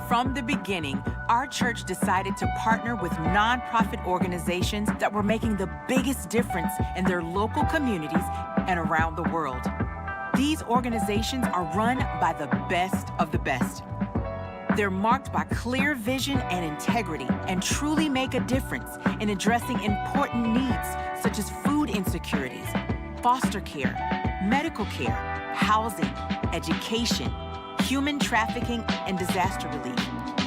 From the beginning, our church decided to partner with nonprofit organizations that were making the biggest difference in their local communities and around the world. These organizations are run by the best of the best. They're marked by clear vision and integrity and truly make a difference in addressing important needs such as food insecurities, foster care, medical care, housing, education, human trafficking, and disaster relief.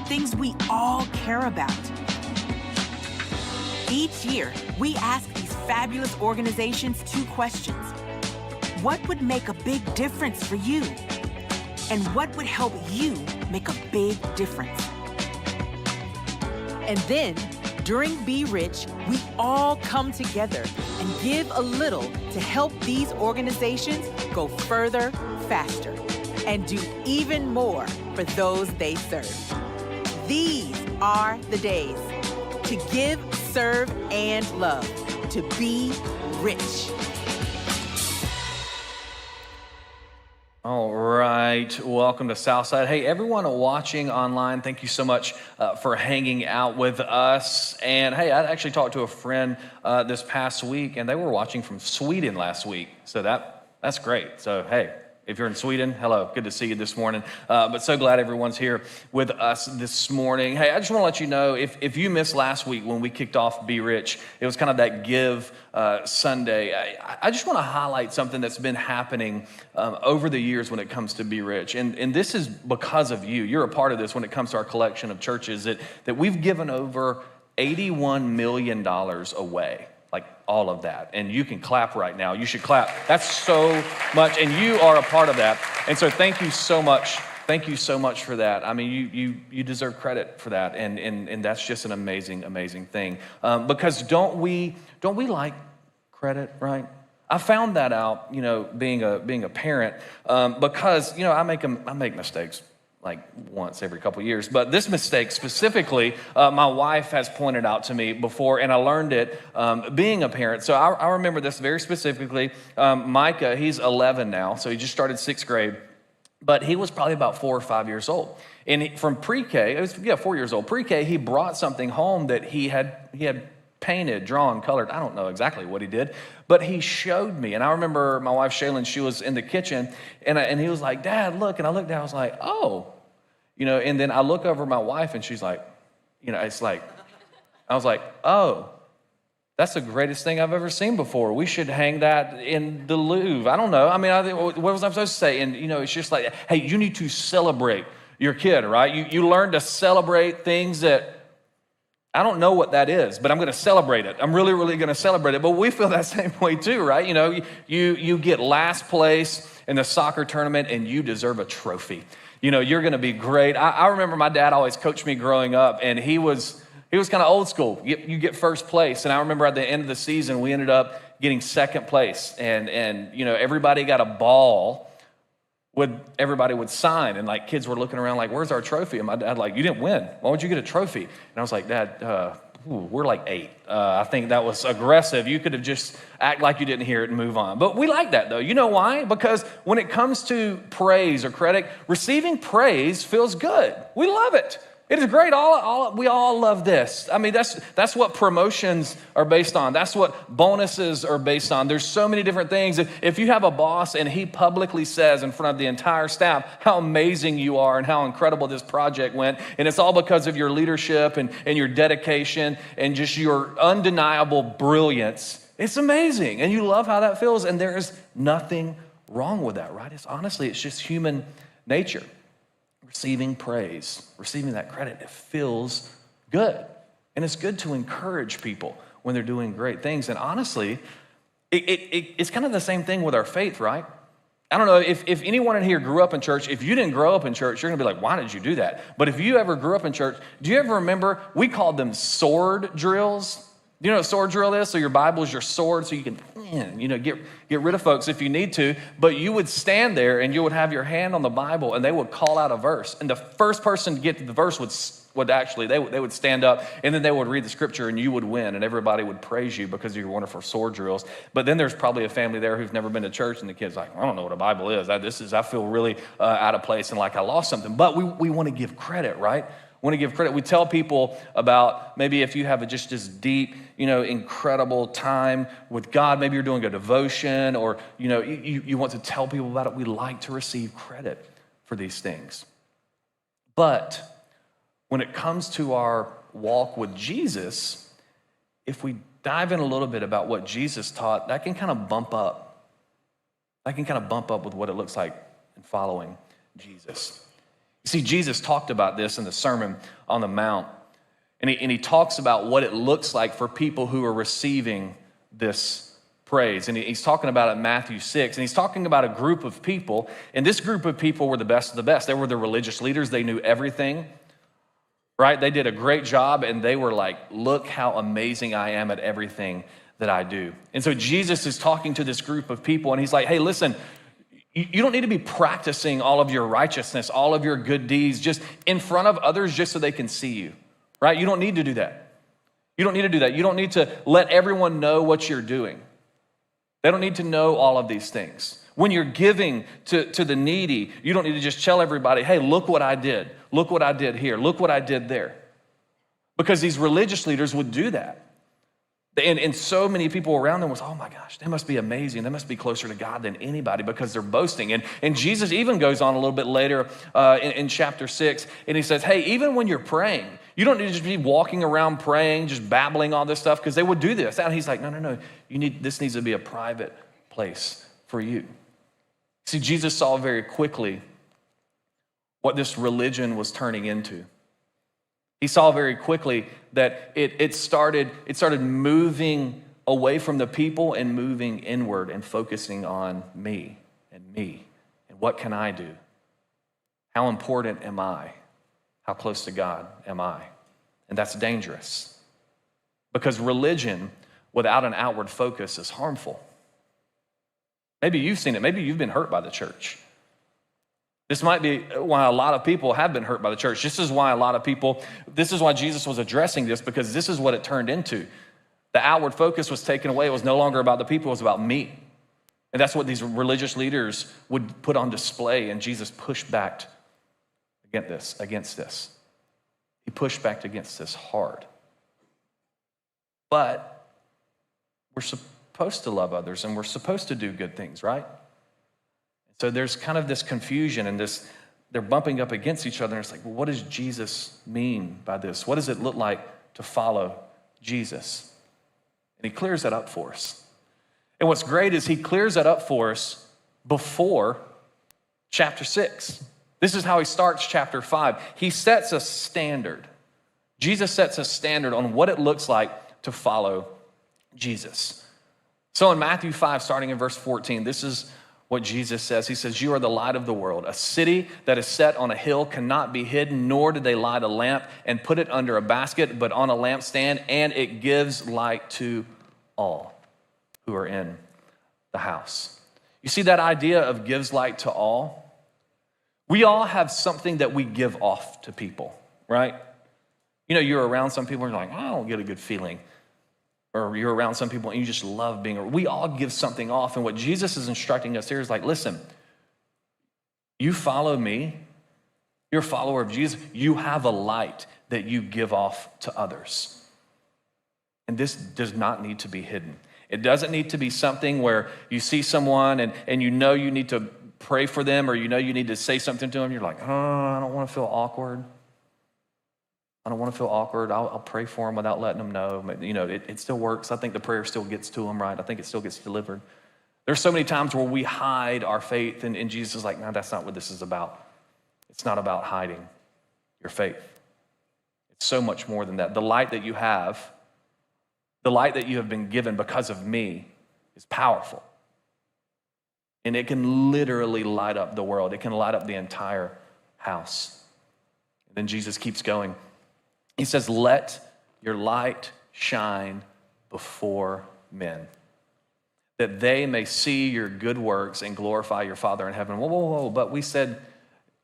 Things we all care about. Each year, we ask these fabulous organizations 2 questions. What would make a big difference for you? And what would help you make a big difference? And then, during Be Rich, we all come together and give a little to help these organizations go further, faster, and do even more for those they serve. These are the days to give, serve, and love, to be rich. All right, welcome to Southside. Hey, everyone watching online, thank you so much for hanging out with us. And hey, I actually talked to a friend this past week, and they were watching from Sweden last week. So that's great. So hey, if you're in Sweden, hello, good to see you this morning. But so glad everyone's here with us this morning. Hey, I just want to let you know, if you missed last week when we kicked off Be Rich, it was kind of that Give Sunday. I just want to highlight something that's been happening over the years when it comes to Be Rich. And this is because of you. You're a part of this when it comes to our collection of churches, that we've given over $81 million away. Like all of that. And you can clap right now. You should clap. That's so much. And you are a part of that. And so thank you so much. Thank you so much for that. I mean, you deserve credit for that. And that's just an amazing, amazing thing. Because don't we like credit, right? I found that out, being a parent, because, I make mistakes like once every couple of years. But this mistake specifically, my wife has pointed out to me before, and I learned it being a parent. So I remember this very specifically. Micah, he's 11 now, so he just started 6th grade, but he was probably about 4 or 5 years old. And from pre-K, 4 years old, pre-K, he brought something home that he had painted, drawn, colored. I don't know exactly what he did, but he showed me. And I remember my wife, Shaylin, she was in the kitchen, and he was like, "Dad, look." And I looked down, I was like, "Oh." And then I look over my wife, and she's like, it's like, I was like, "Oh, that's the greatest thing I've ever seen before. We should hang that in the Louvre." I don't know. I mean, what was I supposed to say? And, it's just like, hey, you need to celebrate your kid, right? You learn to celebrate things that, I don't know what that is, but I'm going to celebrate it. I'm really, really going to celebrate it. But we feel that same way too, right? You get last place in the soccer tournament, and you deserve a trophy. You're going to be great. I remember my dad always coached me growing up, and he was kind of old school. You get first place. And I remember at the end of the season, we ended up getting 2nd place. And everybody got a ball. Everybody would sign, and like kids were looking around like, "Where's our trophy?" And my dad like, "You didn't win. Why would you get a trophy?" And I was like, "Dad, we're like 8. I think that was aggressive. You could have just act like you didn't hear it and move on." But we like that though. You know why? Because when it comes to praise or credit, receiving praise feels good. We love it. It is great. We all love this. I mean, that's what promotions are based on. That's what bonuses are based on. There's so many different things. If you have a boss and he publicly says in front of the entire staff how amazing you are and how incredible this project went, and it's all because of your leadership and your dedication and just your undeniable brilliance, it's amazing. And you love how that feels. And there is nothing wrong with that, right? It's just human nature. Receiving praise, receiving that credit, it feels good. And it's good to encourage people when they're doing great things. And honestly, it's kind of the same thing with our faith, right? I don't know if anyone in here grew up in church. If you didn't grow up in church, you're gonna be like, "Why did you do that?" But if you ever grew up in church, do you ever remember, we called them sword drills? Do you know what sword drill is? So your Bible is your sword, so you can, get rid of folks if you need to. But you would stand there and you would have your hand on the Bible and they would call out a verse. And the first person to get to the verse they would stand up and then they would read the scripture and you would win and everybody would praise you because of your wonderful sword drills. But then there's probably a family there who's never been to church and the kid's like, I don't know what a Bible is. I feel really out of place and like I lost something. But we want to give credit, right? Want to give credit. We tell people about maybe if you have just this deep, incredible time with God, maybe you're doing a devotion or, you want to tell people about it. We like to receive credit for these things. But when it comes to our walk with Jesus, if we dive in a little bit about what Jesus taught, that can kind of bump up. That can kind of bump up with what it looks like in following Jesus. You see, Jesus talked about this in the Sermon on the Mount, and he talks about what it looks like for people who are receiving this praise. And he's talking about it in Matthew 6, and he's talking about a group of people, and this group of people were the best of the best. They were the religious leaders. They knew everything, right? They did a great job, and they were like, look how amazing I am at everything that I do. And so Jesus is talking to this group of people, and he's like, hey, listen, you don't need to be practicing all of your righteousness, all of your good deeds just in front of others just so they can see you, right? You don't need to do that. You don't need to do that. You don't need to let everyone know what you're doing. They don't need to know all of these things. When you're giving to the needy, you don't need to just tell everybody, hey, look what I did. Look what I did here. Look what I did there. Because these religious leaders would do that. And so many people around them was, oh my gosh, they must be amazing. They must be closer to God than anybody because they're boasting. And Jesus even goes on a little bit later in chapter 6, and he says, hey, even when you're praying, you don't need to just be walking around praying, just babbling all this stuff, because they would do this. And he's like, no, this needs to be a private place for you. See, Jesus saw very quickly what this religion was turning into. He saw very quickly that it started moving away from the people and moving inward and focusing on me and what can I do? How important am I? How close to God am I? And that's dangerous because religion without an outward focus is harmful. Maybe you've seen it. Maybe you've been hurt by the church. This might be why a lot of people have been hurt by the church. This is why Jesus was addressing this, because this is what it turned into. The outward focus was taken away. It was no longer about the people, it was about me. And that's what these religious leaders would put on display, and Jesus pushed back against this. He pushed back against this hard. But we're supposed to love others, and we're supposed to do good things, right? So there's kind of this confusion and they're bumping up against each other. And it's like, well, what does Jesus mean by this? What does it look like to follow Jesus? And he clears that up for us. And what's great is he clears that up for us before chapter 6. This is how he starts chapter 5. He sets a standard. Jesus sets a standard on what it looks like to follow Jesus. So in Matthew 5, starting in verse 14, this is what Jesus says. He says, you are the light of the world. A city that is set on a hill cannot be hidden, nor do they light a lamp and put it under a basket, but on a lampstand, and it gives light to all who are in the house. You see that idea of gives light to all? We all have something that we give off to people, right? You're around some people and you're like, I don't get a good feeling. Or you're around some people and you just love being around. We all give something off. And what Jesus is instructing us here is like, listen, you follow me, you're a follower of Jesus, you have a light that you give off to others. And this does not need to be hidden. It doesn't need to be something where you see someone and you need to pray for them, or you need to say something to them. You're like, I don't want to feel awkward. I'll pray for them without letting them know. It still works. I think the prayer still gets to them, right? I think it still gets delivered. There's so many times where we hide our faith, and Jesus is like, no, that's not what this is about. It's not about hiding your faith. It's so much more than that. The light that you have been given because of me is powerful. And it can literally light up the world. It can light up the entire house. And then Jesus keeps going. He says, let your light shine before men, that they may see your good works and glorify your Father in heaven. Whoa, whoa, whoa, but we said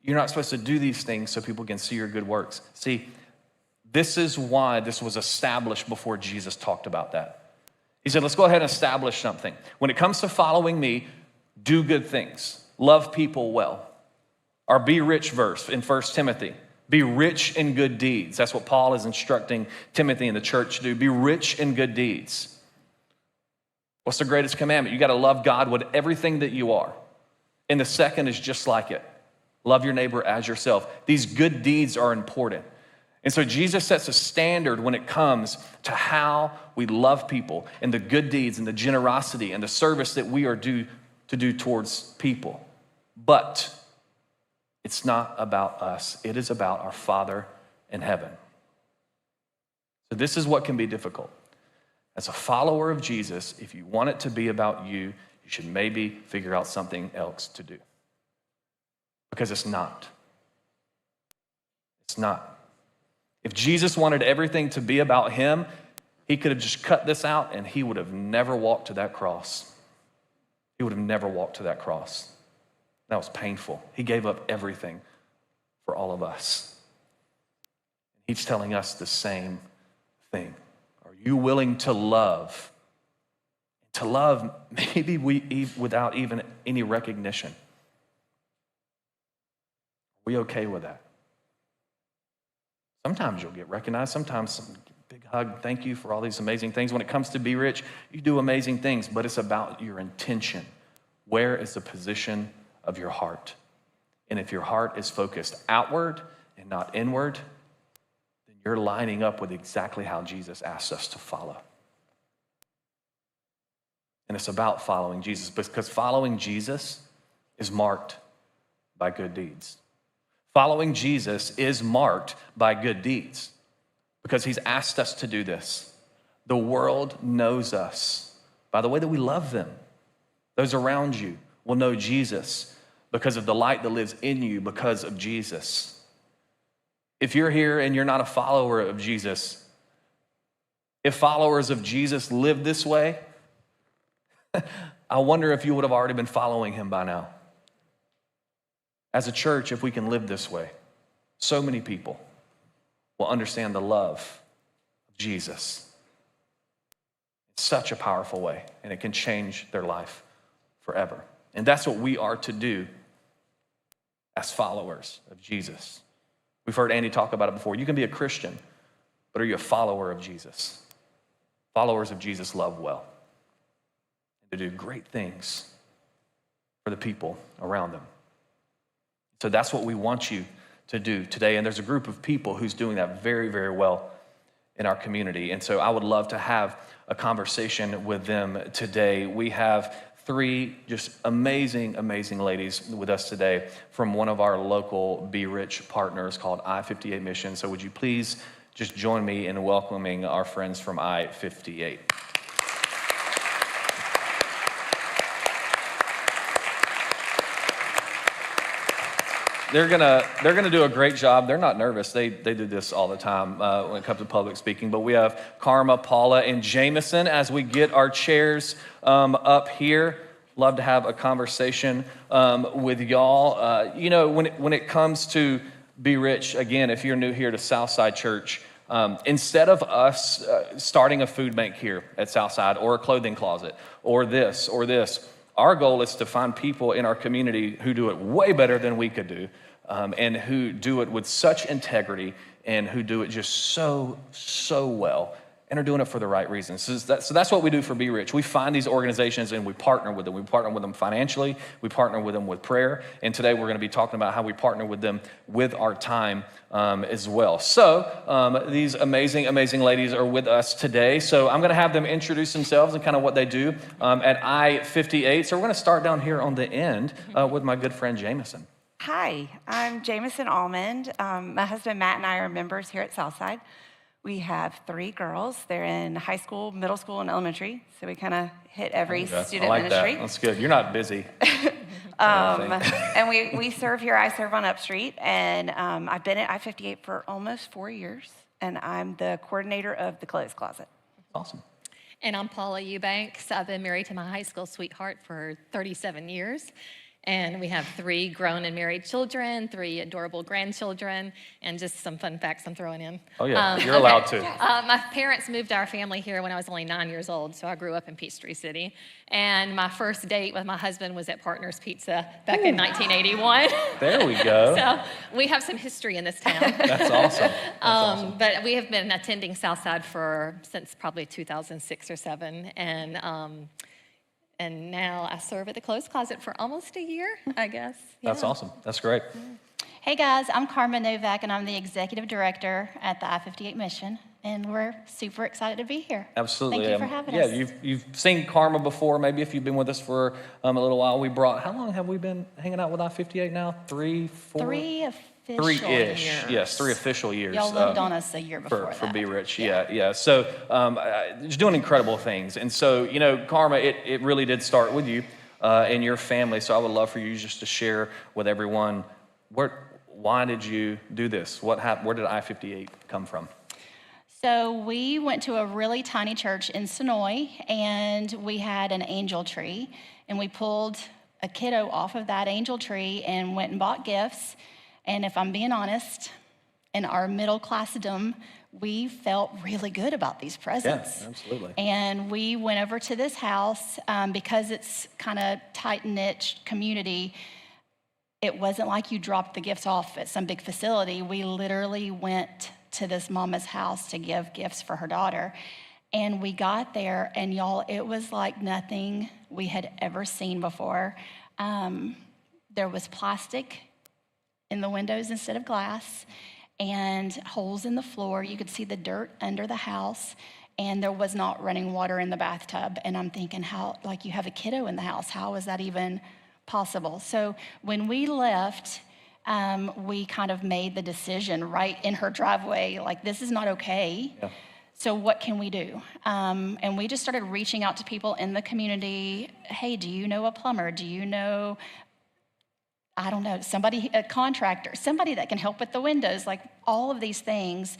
you're not supposed to do these things so people can see your good works. See, this is why this was established before Jesus talked about that. He said, let's go ahead and establish something. When it comes to following me, do good things. Love people well. Our be rich verse in 1 Timothy. Be rich in good deeds. That's what Paul is instructing Timothy and the church to do. Be rich in good deeds. What's the greatest commandment? You got to love God with everything that you are. And the second is just like it. Love your neighbor as yourself. These good deeds are important. And so Jesus sets a standard when it comes to how we love people and the good deeds and the generosity and the service that we are due to do towards people. But it's not about us. It is about our Father in heaven. So this is what can be difficult. As a follower of Jesus, if you want it to be about you, you should maybe figure out something else to do. Because it's not. It's not. If Jesus wanted everything to be about him, he could have just cut this out and he would have never walked to that cross. He would have never walked to that cross. That was painful. He gave up everything for all of us. He's telling us the same thing. Are you willing to love? To love maybe without even any recognition. Are we okay with that? Sometimes you'll get recognized. Sometimes some big hug, thank you for all these amazing things. When it comes to be rich, you do amazing things, but it's about your intention. Where is the position of your heart? And if your heart is focused outward and not inward, then you're lining up with exactly how Jesus asks us to follow. And it's about following Jesus, because following Jesus is marked by good deeds. Following Jesus is marked by good deeds because he's asked us to do this. The world knows us by the way that we love them. Those around you will know Jesus because of the light that lives in you because of Jesus. If you're here and you're not a follower of Jesus, if followers of Jesus live this way, I wonder if you would have already been following him by now. As a church, if we can live this way, so many people will understand the love of Jesus. It's such a powerful way, and it can change their life forever. And that's what we are to do as followers of Jesus. We've heard Andy talk about it before. You can be a Christian, but are you a follower of Jesus? Followers of Jesus love well and to do great things for the people around them. So that's what we want you to do today. And there's a group of people who's doing that very, very well in our community. And so I would love to have a conversation with them today. We have 3 just amazing, amazing ladies with us today from one of our local Be Rich partners called I-58 Mission. So would you please just join me in welcoming our friends from I-58. They're gonna do a great job. They're not nervous. They do this all the time when it comes to public speaking. But we have Karma, Paula, and Jameson as we get our chairs up here. Love to have a conversation with y'all. When it comes to Be Rich, again, if you're new here to Southside Church, instead of us starting a food bank here at Southside or a clothing closet or this, our goal is to find people in our community who do it way better than we could do, and who do it with such integrity and who do it just so well and are doing it for the right reasons. So that's what we do for Be Rich. We find these organizations and we partner with them. We partner with them financially. We partner with them with prayer. And today we're going to be talking about how we partner with them with our time as well. So these amazing, amazing ladies are with us today. So I'm going to have them introduce themselves and kind of what they do at I-58. So we're going to start down here on the end with my good friend Jameson. Hi, I'm Jameson Almond. My husband Matt and I are members here at Southside. We have 3 girls. They're in high school, middle school, and elementary. So we kind of hit every student ministry. That's good. You're not busy. And we serve here. I serve on Up Street. And I've been at I-58 for almost 4 years. And I'm the coordinator of the clothes closet. Awesome. And I'm Paula Eubanks. I've been married to my high school sweetheart for 37 years. And we have 3 grown and married children, 3 adorable grandchildren, and just some fun facts I'm throwing in. Oh, yeah, you're allowed to. My parents moved our family here when I was only 9 years old, so I grew up in Peachtree City. And my first date with my husband was at Partners Pizza back in 1981. There we go. So we have some history in this town. That's awesome. That's awesome. But we have been attending Southside since probably 2006 or 7, and now I serve at the Clothes Closet for almost a year, I guess. Yeah. That's awesome. That's great. Hey guys, I'm Karma Novak, and I'm the executive director at the I-58 Mission, and we're super excited to be here. Absolutely. Thank you for having us. Yeah, you've seen Karma before. Maybe if you've been with us for a little while. How long have we been hanging out with I-58 now? 3, 4? 3 official 3-ish. years. Yes, 3 official years. Y'all lived on us a year before for that. Be Rich, yeah. So just doing incredible things. And so, Karma, it really did start with you and your family. So I would love for you just to share with everyone, why did you do this? What happened? Where did I-58 come from? So we went to a really tiny church in Sonoy, and we had an angel tree, and we pulled a kiddo off of that angel tree and went and bought gifts. And if I'm being honest, in our middle classedom, we felt really good about these presents. Yeah, absolutely. And we went over to this house because it's kind of tight-knit community. It wasn't like you dropped the gifts off at some big facility. We literally went to this mama's house to give gifts for her daughter. And we got there, and y'all, it was like nothing we had ever seen before. There was plastic in the windows instead of glass, and holes in the floor. You could see the dirt under the house, and there was not running water in the bathtub. And I'm thinking, you have a kiddo in the house, how is that even possible? So when we left, we kind of made the decision right in her driveway, this is not okay. Yeah. So what can we do? And we just started reaching out to people in the community. Hey, do you know a plumber? Do you know, I don't know, a contractor, somebody that can help with the windows, all of these things.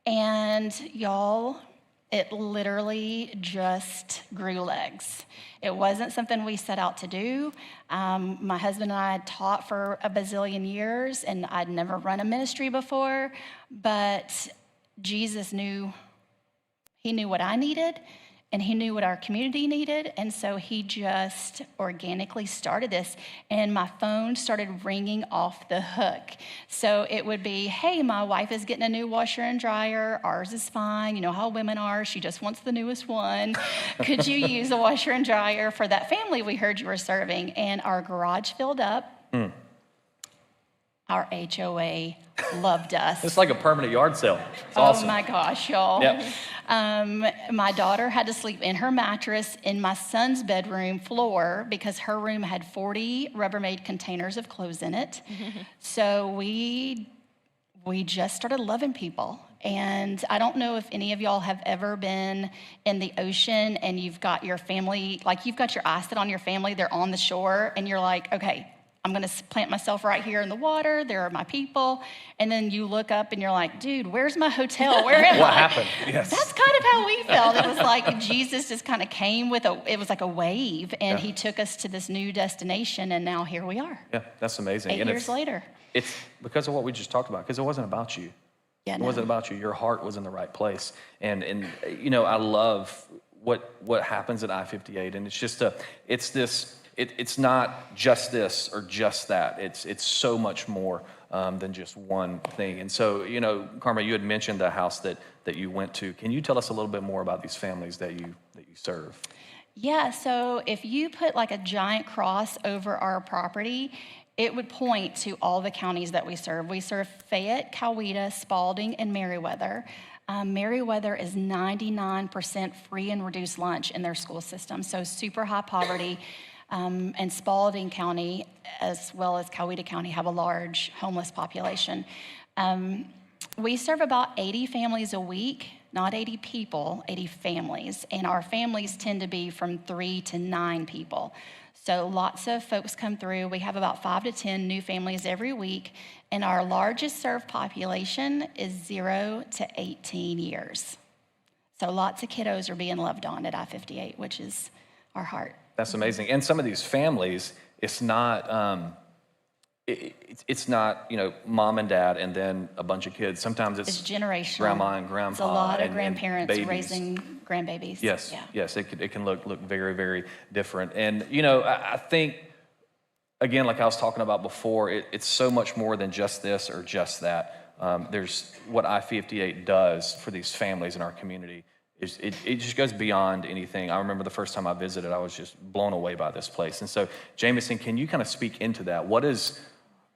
And y'all, it literally just grew legs. It wasn't something we set out to do. My husband and I had taught for a bazillion years, and I'd never run a ministry before, but Jesus knew, he knew what I needed, and he knew what our community needed, and so he just organically started this, and my phone started ringing off the hook. So it would be, hey, my wife is getting a new washer and dryer. Ours is fine. You know how women are. She just wants the newest one. Could you use a washer and dryer for that family we heard you were serving? And our garage filled up. Our HOA loved us. It's like a permanent yard sale. It's awesome. Oh my gosh, y'all. Yep. My daughter had to sleep in her mattress in my son's bedroom floor because her room had 40 Rubbermaid containers of clothes in it. So we just started loving people. And I don't know if any of y'all have ever been in the ocean and you've got your family, you've got your eyes set on your family, they're on the shore, and you're like, okay, I'm gonna plant myself right here in the water. There are my people. And then you look up and you're like, dude, where's my hotel? Where am I? What happened? Yes. That's kind of how we felt. It was like Jesus just kind of came it was like a wave, and he took us to this new destination, and now here we are. Yeah, that's amazing. 8 years later. It's because of what we just talked about, because it wasn't about you. Yeah, it wasn't about you. Your heart was in the right place. And I love what happens at I-58, and it's just it's not just this or just that. It's so much more than just one thing. And so, Karma, you had mentioned the house that you went to. Can you tell us a little bit more about these families that you serve? Yeah, so if you put a giant cross over our property, it would point to all the counties that we serve. We serve Fayette, Coweta, Spalding, and Meriwether. Meriwether is 99% free and reduced lunch in their school system, so super high poverty. And Spalding County, as well as Coweta County, have a large homeless population. We serve about 80 families a week, not 80 people, 80 families. And our families tend to be from 3 to 9 people. So lots of folks come through. We have about 5 to 10 new families every week. And our largest served population is 0 to 18 years. So lots of kiddos are being loved on at I-58, which is our heart. That's amazing. And some of these families, it's not, it's not, mom and dad and then a bunch of kids. Sometimes it's generational. Grandma and grandpa. It's a lot of and grandparents babies. raising grandbabies. Yes, Yeah. yes, it can look very, very different. And, I think, again, like I was talking about before, it's so much more than just this or just that. There's what I-58 does for these families in our community. It just goes beyond anything. I remember the first time I visited, I was just blown away by this place. And so, Jameson, can you kind of speak into that? What is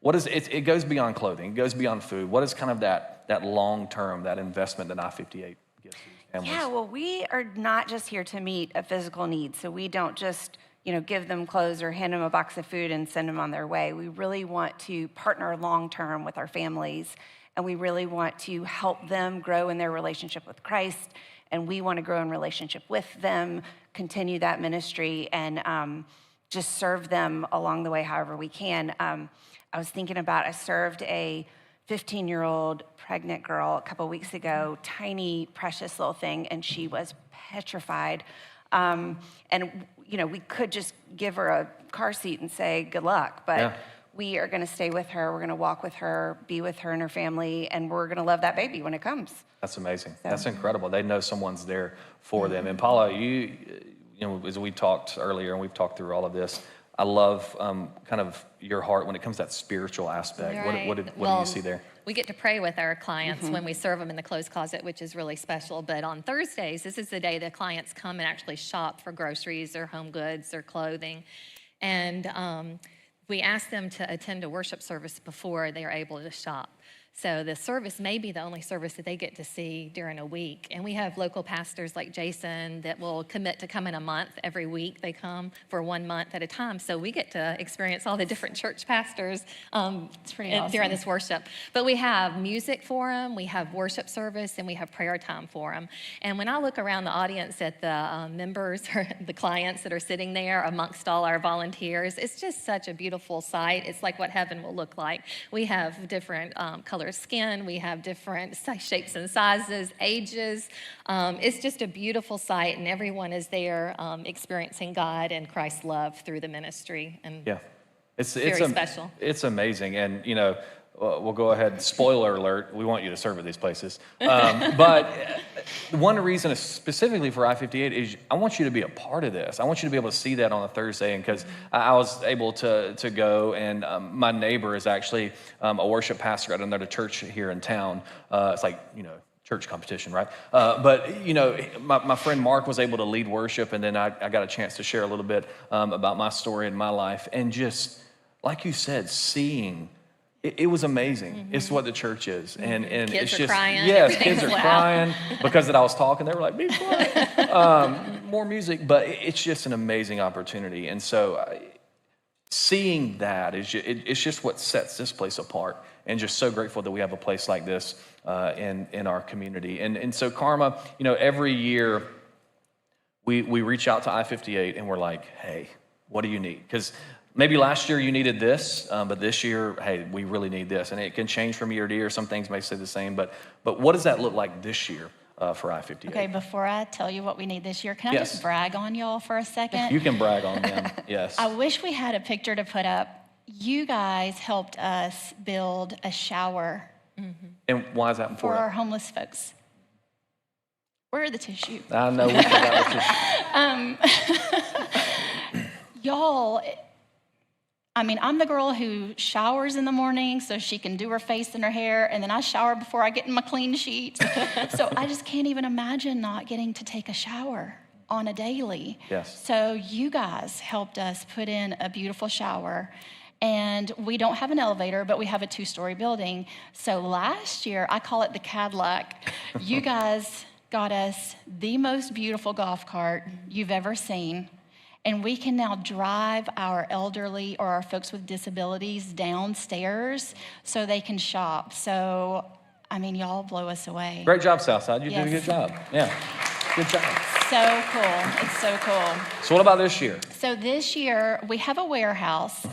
it goes beyond clothing, it goes beyond food. What is kind of that long-term, that investment that I-58 gives to these families? Yeah, well, we are not just here to meet a physical need. So we don't just, give them clothes or hand them a box of food and send them on their way. We really want to partner long-term with our families, and we really want to help them grow in their relationship with Christ. And we want to grow in relationship with them, continue that ministry, and just serve them along the way however we can. I was thinking about, I served a 15-year-old pregnant girl a couple weeks ago, tiny, precious little thing, and she was petrified. And, we could just give her a car seat and say, good luck, but we are going to stay with her. We're going to walk with her, be with her and her family, and we're going to love that baby when it comes. That's amazing. So. That's incredible. They know someone's there for them. And Paula, you as we talked earlier, and we've talked through all of this, I love kind of your heart when it comes to that spiritual aspect. Right. What do you see there? We get to pray with our clients when we serve them in the clothes closet, which is really special. But on Thursdays, this is the day the clients come and actually shop for groceries or home goods or clothing. And we ask them to attend a worship service before they are able to shop. So the service may be the only service that they get to see during a week. And we have local pastors like Jason that will commit to coming a month. Every week they come for 1 month at a time. So we get to experience all the different church pastors it's pretty awesome. During this worship. But we have music for them, we have worship service, and we have prayer time for them. And when I look around the audience at the members or the clients that are sitting there amongst all our volunteers, it's just such a beautiful sight. It's like what heaven will look like. We have different color skin, we have different shapes and sizes, ages. It's just a beautiful sight, and everyone is there experiencing God and Christ's love through the ministry. And it's very special. It's amazing, and we'll go ahead. Spoiler alert: we want you to serve at these places. But one reason specifically for I-58 is I want you to be a part of this. I want you to be able to see that on a Thursday, and because I was able to go, and my neighbor is actually a worship pastor at another church here in town. It's like church competition, right? But my friend Mark was able to lead worship, and then I got a chance to share a little bit about my story and my life, and just like you said, seeing. It was amazing. It's what the church is. And kids it's are just, crying. yes, kids are crying because that I was talking. They were like, be quiet. More music, but it's just an amazing opportunity. And so seeing that it's just what sets this place apart. And just so grateful that we have a place like this in our community. And so Karma, every year we reach out to I-58 and we're like, hey, what do you need? Because maybe last year you needed this, but this year, hey, we really need this. And it can change from year to year. Some things may stay the same, but what does that look like this year for I-58? Okay, before I tell you what we need this year, can I just brag on y'all for a second? You can brag on them, yes. I wish we had a picture to put up. You guys helped us build a shower. And why is that important? For our homeless folks. Where are the tissue? I know we forgot the tissue. Y'all, I'm the girl who showers in the morning so she can do her face and her hair, and then I shower before I get in my clean sheets. So I just can't even imagine not getting to take a shower on a daily. Yes. So you guys helped us put in a beautiful shower, and we don't have an elevator, but we have a 2-story building. So last year, I call it the Cadillac. You guys got us the most beautiful golf cart you've ever seen. And we can now drive our elderly or our folks with disabilities downstairs so they can shop. So, y'all blow us away. Great job, Southside. You did a good job. Yeah, good job. So cool. It's so cool. So what about this year? So this year, we have a warehouse,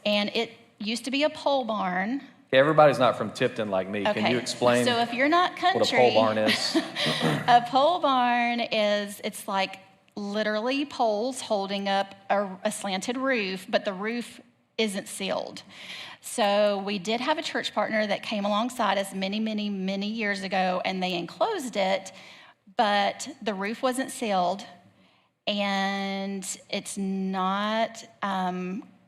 and it used to be a pole barn. Okay, everybody's not from Tipton like me. Okay. Can you explain So if you're not country, what a pole barn is? a pole barn it's like literally poles holding up a slanted roof, but the roof isn't sealed. So we did have a church partner that came alongside us many years ago, and they enclosed it, but the roof wasn't sealed, and it's not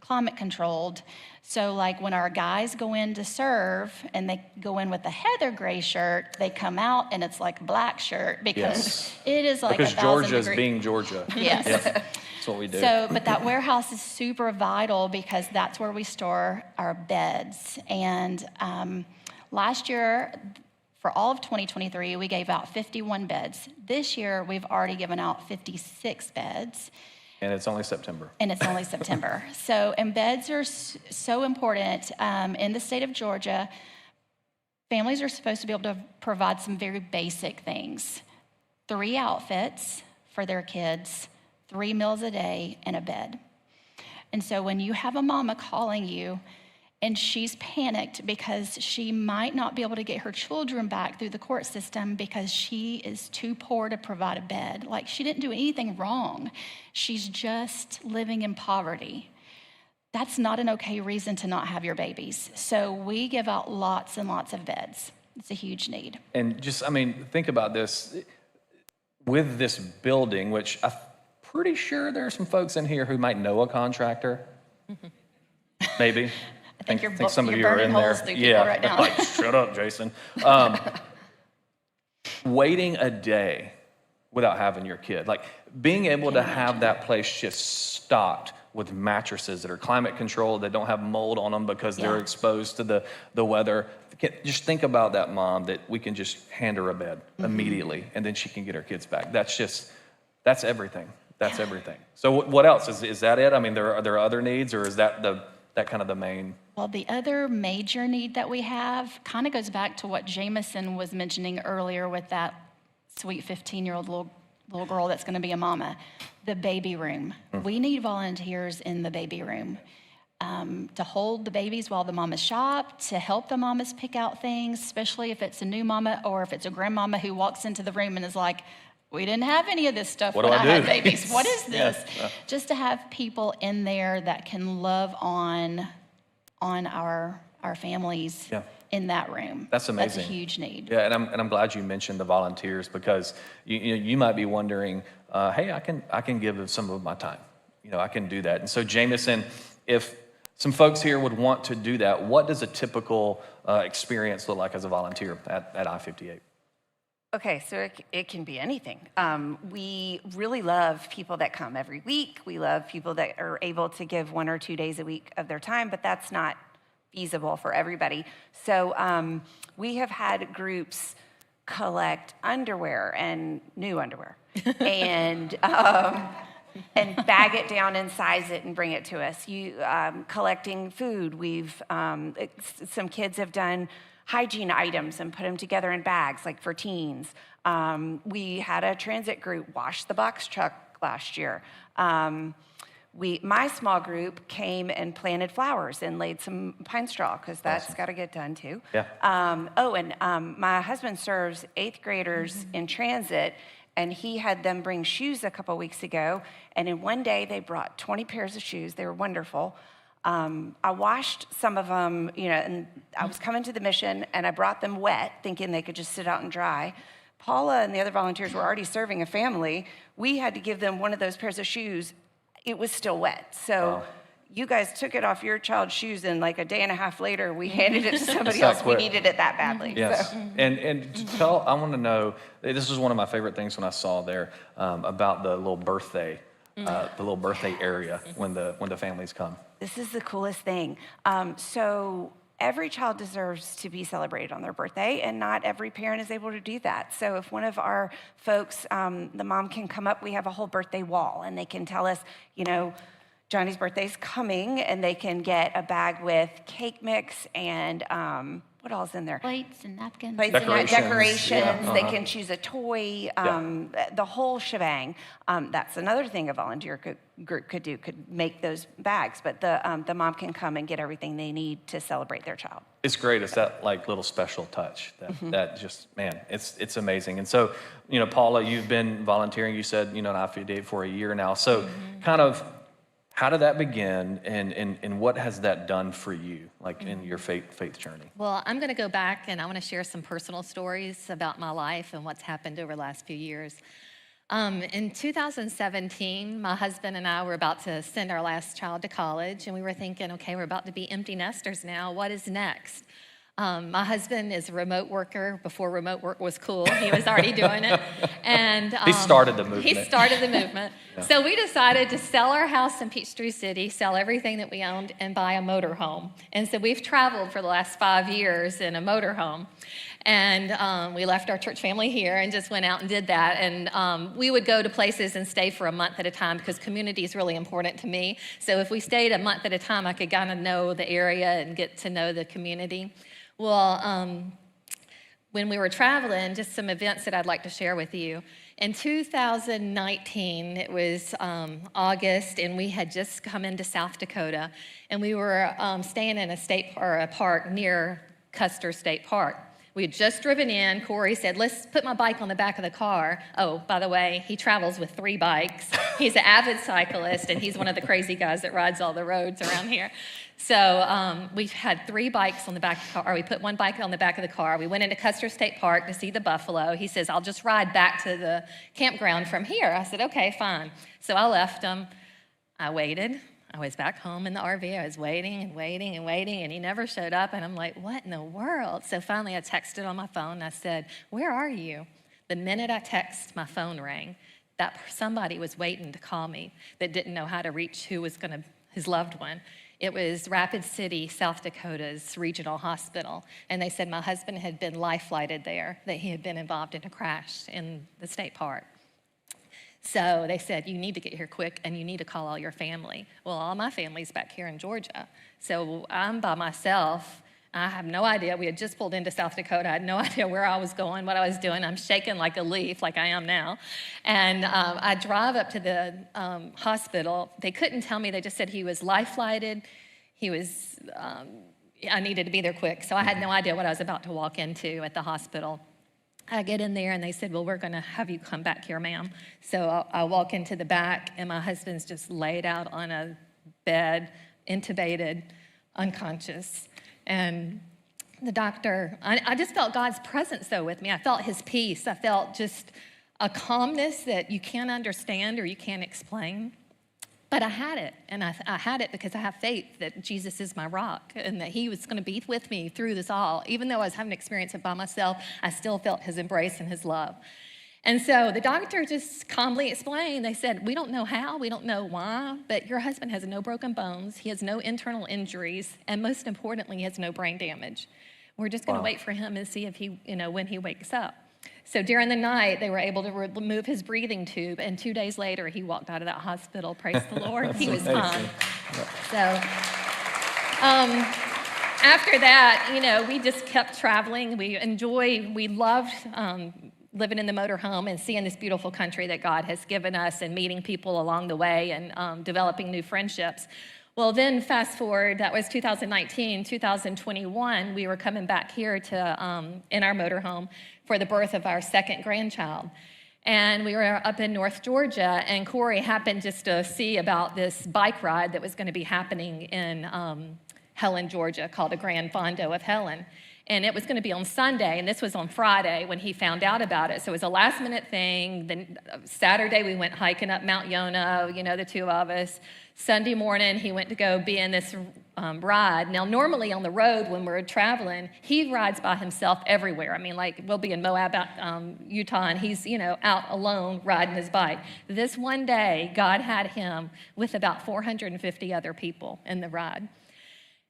climate controlled. So like when our guys go in to serve and they go in with a heather gray shirt, they come out and it's like a black shirt because it is like because 1,000 Georgia's degrees. being Georgia. Yes. That's what we do. So, but that warehouse is super vital because that's where we store our beds. And last year, for all of 2023, we gave out 51 beds. This year, we've already given out 56 beds. And it's only September. So, and beds are so important. In the state of Georgia, families are supposed to be able to provide some very basic things. 3 outfits for their kids, 3 meals a day, and a bed. And so when you have a mama calling you and she's panicked because she might not be able to get her children back through the court system because she is too poor to provide a bed. Like, she didn't do anything wrong. She's just living in poverty. That's not an okay reason to not have your babies. So we give out lots and lots of beds. It's a huge need. And just, I mean, think about this. With this building, which I'm pretty sure there are some folks in here who might know a contractor. Maybe. I think you're some of you burning are in holes there. through people right now. Like, shut up, Jason. Waiting a day without having your kid, like being able to have that place just stocked with mattresses that are climate controlled, that don't have mold on them because they're exposed to the weather. Just think about that mom that we can just hand her a bed immediately, and then she can get her kids back. That's everything. That's everything. So what else? Is that it? I mean, are there other needs, or is that that kind of the main? Well, the other major need that we have kind of goes back to what Jameson was mentioning earlier with that sweet 15-year-old little girl that's going to be a mama, the baby room. We need volunteers in the baby room to hold the babies while the mamas shop, to help the mamas pick out things, especially if it's a new mama or if it's a grandmama who walks into the room and is like, we didn't have any of this stuff when I had babies. What is this? Just to have people in there that can love on our families in that room. That's amazing. That's a huge need. Yeah, and I'm glad you mentioned the volunteers, because you might be wondering, hey, I can give some of my time. I can do that. And so Jameson, if some folks here would want to do that, what does a typical experience look like as a volunteer at I-58? Okay, so it can be anything. We really love people that come every week. We love people that are able to give 1 or 2 days a week of their time, but that's not feasible for everybody. So we have had groups collect underwear and new underwear and bag it down and size it and bring it to us. Collecting food. Some kids have done hygiene items and put them together in bags, like for teens. We had a transit group wash the box truck last year. My small group came and planted flowers and laid some pine straw, because that's got to get done too. Yeah. My husband serves 8th graders in transit, and he had them bring shoes a couple weeks ago, and in one day they brought 20 pairs of shoes. They were wonderful. I washed some of them, and I was coming to the mission, and I brought them wet, thinking they could just sit out and dry. Paula and the other volunteers were already serving a family. We had to give them one of those pairs of shoes. It was still wet. So you guys took it off your child's shoes, and like a day and a half later, we handed it to somebody else. We needed it that badly. Yes. So. And I want to know, this is one of my favorite things when I saw there about the little birthday. The little birthday area when the families come. This is the coolest thing. So every child deserves to be celebrated on their birthday, and not every parent is able to do that. So if one of our folks, the mom can come up, we have a whole birthday wall, and they can tell us, Johnny's birthday's coming, and they can get a bag with cake mix and what all's in there? Plates and napkins. Plates and Decorations. decorations. Yeah, They can choose a toy, the whole shebang. That's another thing a volunteer group could do, could make those bags. But the mom can come and get everything they need to celebrate their child. It's great. It's that like little special touch that just, man, it's amazing. And so, Paula, you've been volunteering, you said, in IFD for a year now. So kind of, how did that begin, and what has that done for you, like in your faith journey? Well, I'm going to go back and I want to share some personal stories about my life and what's happened over the last few years. In 2017, my husband and I were about to send our last child to college, and we were thinking, okay, we're about to be empty nesters now. What is next? My husband is a remote worker. Before remote work was cool, he was already doing it. And He started the movement. He started the movement. So we decided to sell our house in Peachtree City, sell everything that we owned, and buy a motorhome. And so we've traveled for the last 5 years in a motorhome. And we left our church family here and just went out and did that. And we would go to places and stay for a month at a time because community is really important to me. So if we stayed a month at a time, I could kind of know the area and get to know the community. Well, when we were traveling, just some events that I'd like to share with you. In 2019, it was August, and we had just come into South Dakota, and we were staying in a park near Custer State Park. We had just driven in. Corey said, let's put my bike on the back of the car. Oh, by the way, he travels with 3 bikes. He's an avid cyclist, and he's one of the crazy guys that rides all the roads around here. So we had 3 bikes on the back of the car. We put 1 bike on the back of the car. We went into Custer State Park to see the buffalo. He says, I'll just ride back to the campground from here. I said, okay, fine. So I left him. I waited. I was back home in the RV. I was waiting and waiting and waiting, and he never showed up. And I'm like, what in the world? So finally I texted on my phone, and I said, where are you? The minute I texted, my phone rang. That somebody was waiting to call me that didn't know how to reach who was his loved one. It was Rapid City, South Dakota's regional hospital. And they said my husband had been life-flighted there, that he had been involved in a crash in the state park. So they said, you need to get here quick, and you need to call all your family. Well, all my family's back here in Georgia. So I'm by myself. I have no idea. We had just pulled into South Dakota. I had no idea where I was going, what I was doing. I'm shaking like a leaf, like I am now. And I drive up to the hospital. They couldn't tell me. They just said he was life-flighted. I needed to be there quick. So I had no idea what I was about to walk into at the hospital. I get in there, and they said, well, we're going to have you come back here, ma'am. So I walk into the back, and my husband's just laid out on a bed, intubated, unconscious. And the doctor, I just felt God's presence, though, with me. I felt his peace. I felt just a calmness that you can't understand or you can't explain. But I had it, and I had it because I have faith that Jesus is my rock and that he was going to be with me through this all. Even though I was having to experience it by myself, I still felt his embrace and his love. And so the doctor just calmly explained, they said, we don't know how, we don't know why, but your husband has no broken bones, he has no internal injuries, and most importantly, he has no brain damage. We're just going to wait for him and see if he, when he wakes up. So during the night, they were able to remove his breathing tube, and 2 days later, he walked out of that hospital. Praise the Lord. He was fine. So after that, we just kept traveling. We loved living in the motorhome and seeing this beautiful country that God has given us and meeting people along the way and developing new friendships. Well, then fast forward, that was 2019, 2021, we were coming back here to in our motorhome for the birth of our second grandchild. And we were up in North Georgia, and Corey happened just to see about this bike ride that was going to be happening in Helen, Georgia, called the Grand Fondo of Helen. And it was going to be on Sunday, and this was on Friday when he found out about it. So it was a last-minute thing. Then Saturday, we went hiking up Mount Yonah, the 2 of us. Sunday morning, he went to go be in this ride. Now, normally on the road when we're traveling, he rides by himself everywhere. I mean, like, we'll be in Moab, Utah, and he's, out alone riding his bike. This one day, God had him with about 450 other people in the ride.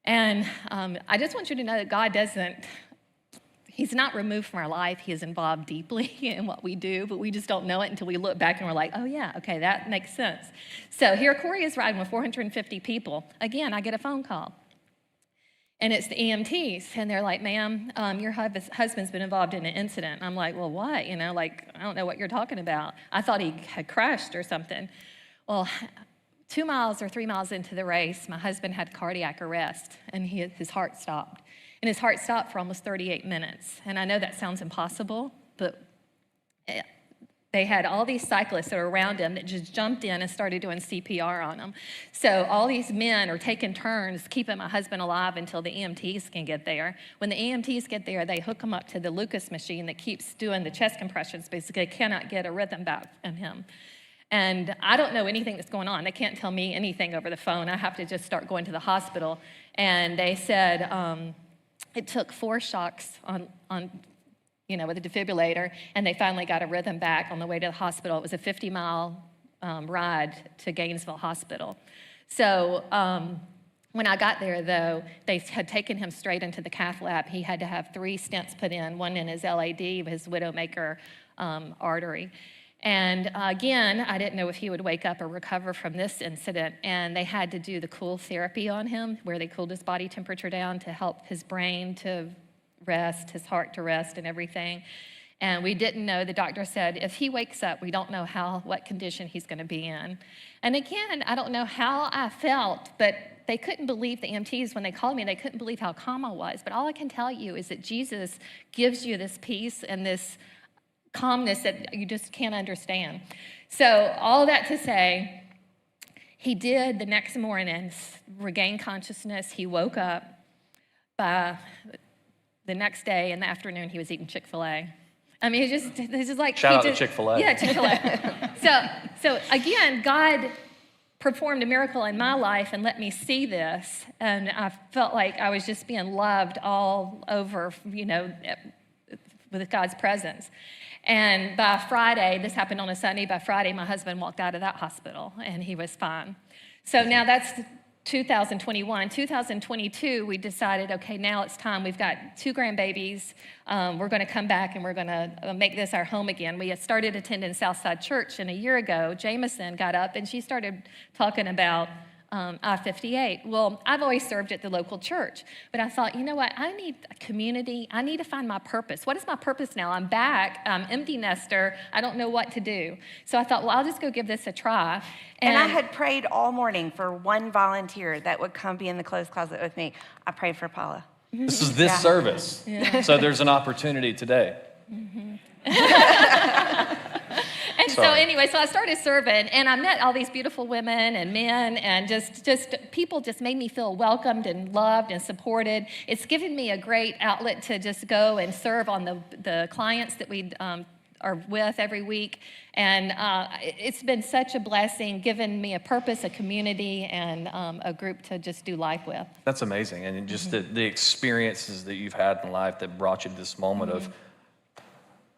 And I just want you to know that he's not removed from our life. He is involved deeply in what we do, but we just don't know it until we look back and we're like, oh yeah, okay, that makes sense. So here Corey is riding with 450 people. Again, I get a phone call. And it's the EMTs, and they're like, ma'am, your husband's been involved in an incident. I'm like, well, what? You know, like, I don't know what you're talking about. I thought he had crashed or something. Well, 2 miles or 3 miles into the race, my husband had cardiac arrest, and his heart stopped. And his heart stopped for almost 38 minutes. And I know that sounds impossible, but they had all these cyclists that were around him that just jumped in and started doing CPR on him. So all these men are taking turns keeping my husband alive until the EMTs can get there. When the EMTs get there, they hook him up to the Lucas machine that keeps doing the chest compressions because they cannot get a rhythm back in him. And I don't know anything that's going on. They can't tell me anything over the phone. I have to just start going to the hospital. And they said it took 4 shocks on with a defibrillator, and they finally got a rhythm back on the way to the hospital. It was a 50-mile ride to Gainesville Hospital. So when I got there, though, they had taken him straight into the cath lab. He had to have 3 stents put in, one in his LAD, his widowmaker artery. And again, I didn't know if he would wake up or recover from this incident, and they had to do the cool therapy on him, where they cooled his body temperature down to help his brain to rest, his heart to rest and everything. And we didn't know, the doctor said, if he wakes up, we don't know what condition he's going to be in. And again, I don't know how I felt, but they couldn't believe, the EMTs, when they called me, they couldn't believe how calm I was. But all I can tell you is that Jesus gives you this peace and this calmness that you just can't understand. So all that to say, he did the next morning regain consciousness. He woke up. By the next day in the afternoon, he was eating Chick-fil-A. I mean, it's just like... Shout out to Chick-fil-A. Yeah, Chick-fil-A. So again, God performed a miracle in my life and let me see this. And I felt like I was just being loved all over, with God's presence. And by Friday, this happened on a Sunday, by Friday, my husband walked out of that hospital and he was fine. So now that's 2021. 2022, we decided, okay, now it's time. We've got 2 grandbabies. We're going to come back and we're going to make this our home again. We had started attending Southside Church, and a year ago, Jameson got up and she started talking about I-58. Well, I've always served at the local church, but I thought, you know what? I need a community. I need to find my purpose. What is my purpose now? I'm back. I'm empty nester. I don't know what to do. So I thought, well, I'll just go give this a try. And I had prayed all morning for one volunteer that would come be in the clothes closet with me. I prayed for Paula. This is this service. Yeah. So there's an opportunity today. And so anyway, so I started serving, and I met all these beautiful women and men, and just people just made me feel welcomed and loved and supported. It's given me a great outlet to just go and serve on the clients that we are with every week. And it's been such a blessing, given me a purpose, a community, and a group to just do life with. That's amazing. And just the experiences that you've had in life that brought you to this moment of,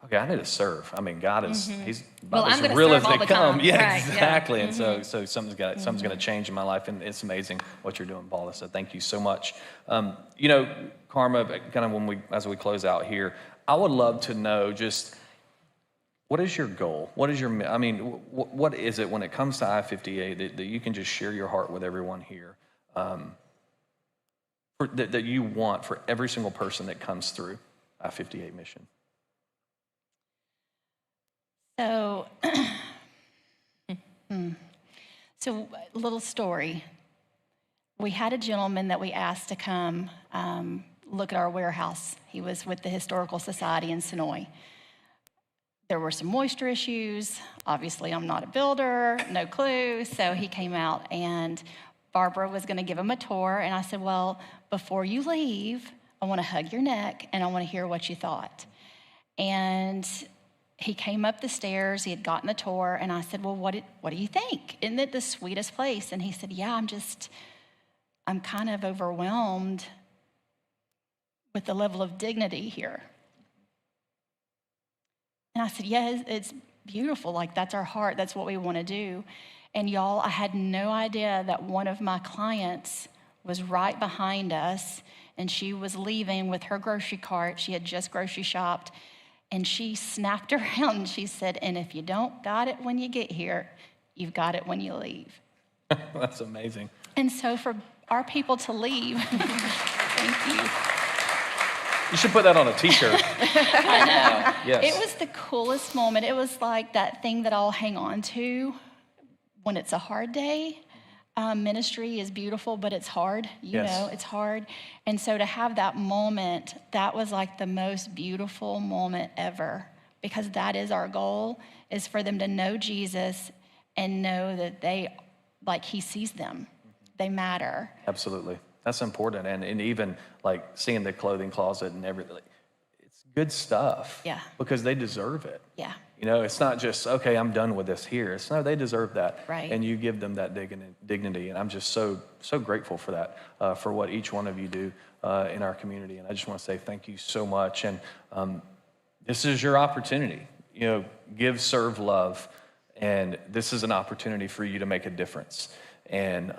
okay, I need to serve. I mean, God is, he's about as real as they come. Yeah, right, exactly. Yeah. And so something's going to change in my life, and it's amazing what you're doing, Paula. So thank you so much. Karma, kind of as we close out here, I would love to know just, what is your goal? What is what is it when it comes to I-58 that you can just share your heart with everyone here, that you want for every single person that comes through I-58 mission? So, a little story. We had a gentleman that we asked to come look at our warehouse. He was with the Historical Society in Sonoy. There were some moisture issues. Obviously, I'm not a builder, no clue. So he came out, and Barbara was going to give him a tour. And I said, well, before you leave, I want to hug your neck, and I want to hear what you thought. And he came up the stairs, he had gotten the tour, and I said, well, what do you think? Isn't it the sweetest place? And he said, yeah, I'm kind of overwhelmed with the level of dignity here. And I said, yeah, it's beautiful. Like, that's our heart. That's what we want to do. And y'all, I had no idea that one of my clients was right behind us, and she was leaving with her grocery cart. She had just grocery shopped. And she snapped around and she said, and if you don't got it when you get here, you've got it when you leave. That's amazing. And so for our people to leave Thank you. You should put that on a t-shirt. I know. Yes. It was the coolest moment. It was like that thing that I'll hang on to when it's a hard day. Ministry is beautiful, but it's hard. You know, it's hard. And so to have that moment, that was like the most beautiful moment ever, because that is our goal, is for them to know Jesus and know that he sees them. They matter. Absolutely. That's important. And even like seeing the clothing closet and everything, it's good stuff. Yeah. Because they deserve it. Yeah. You know, it's not just, okay, I'm done with this here. It's no, they deserve that. Right. And you give them that dignity. And I'm just so grateful for that, for what each one of you do in our community. And I just want to say thank you so much. And this is your opportunity. You know, give, serve, love. And this is an opportunity for you to make a difference. And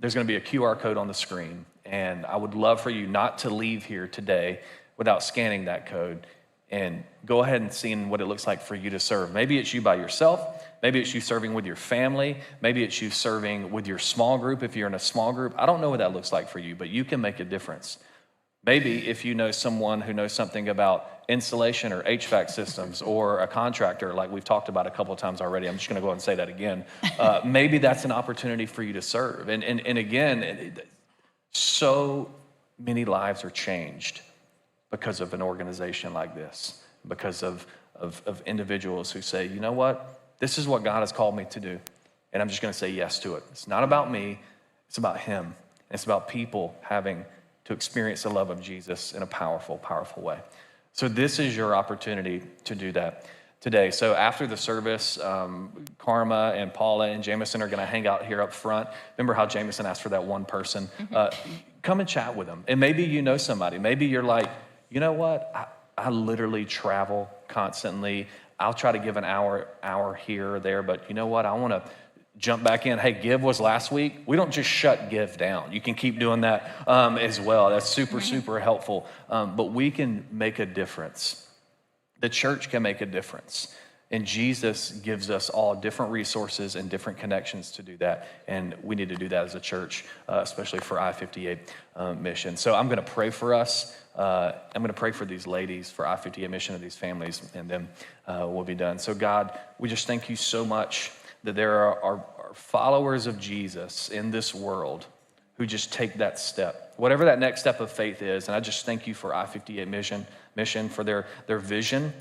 there's going to be a QR code on the screen. And I would love for you not to leave here today without scanning that code and go ahead and seeing what it looks like for you to serve. Maybe it's you by yourself. Maybe it's you serving with your family. Maybe it's you serving with your small group if you're in a small group. I don't know what that looks like for you, but you can make a difference. Maybe if you know someone who knows something about insulation or HVAC systems or a contractor, like we've talked about a couple of times already, I'm just going to go ahead and say that again. Maybe that's an opportunity for you to serve. And again, so many lives are changed because of an organization like this, because of individuals who say, you know what, this is what God has called me to do, and I'm just going to say yes to it. It's not about me, it's about Him. And it's about people having to experience the love of Jesus in a powerful, powerful way. So this is your opportunity to do that today. So after the service, Karma and Paula and Jameson are going to hang out here up front. Remember how Jameson asked for that one person? Come and chat with them. And maybe you know somebody. Maybe you're like, you know what? I literally travel constantly. I'll try to give an hour here or there, but you know what? I want to jump back in. Hey, Give was last week. We don't just shut Give down. You can keep doing that as well. That's super helpful. But we can make a difference. The church can make a difference. And Jesus gives us all different resources and different connections to do that. And we need to do that as a church, especially for I-58 mission. So I'm going to pray for us. I'm going to pray for these ladies, for I-58 mission and these families, and then we'll be done. So God, we just thank you so much that there are followers of Jesus in this world who just take that step, whatever that next step of faith is. And I just thank you for I-58 mission, for their vision.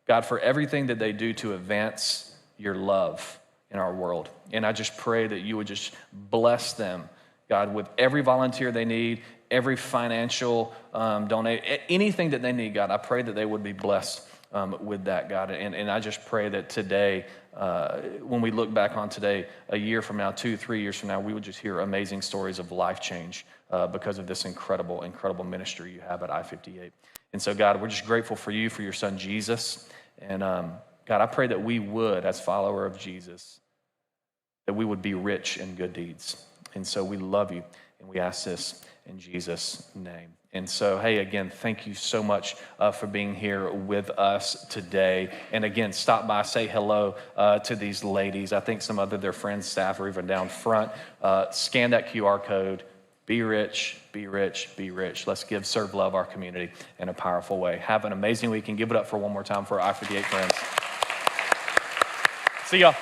God, for everything that they do to advance your love in our world. And I just pray that you would just bless them, God, with every volunteer they need, every financial donate, anything that they need, God. I pray that they would be blessed with that, God. And I just pray that today, when we look back on today, a year from now, 2-3 years from now, we would just hear amazing stories of life change because of this incredible ministry you have at I-58. And so, God, we're just grateful for you, for your son, Jesus. And God, I pray that we would, as follower of Jesus, that we would be rich in good deeds. And so we love you, and we ask this in Jesus' name. And so, hey, again, thank you so much for being here with us today. And again, stop by, say hello to these ladies. I think some other their friends, staff are even down front. Scan that QR code. Be rich, be rich, be rich. Let's give, serve, love our community in a powerful way. Have an amazing week, and give it up for one more time for our I-58 friends. See y'all.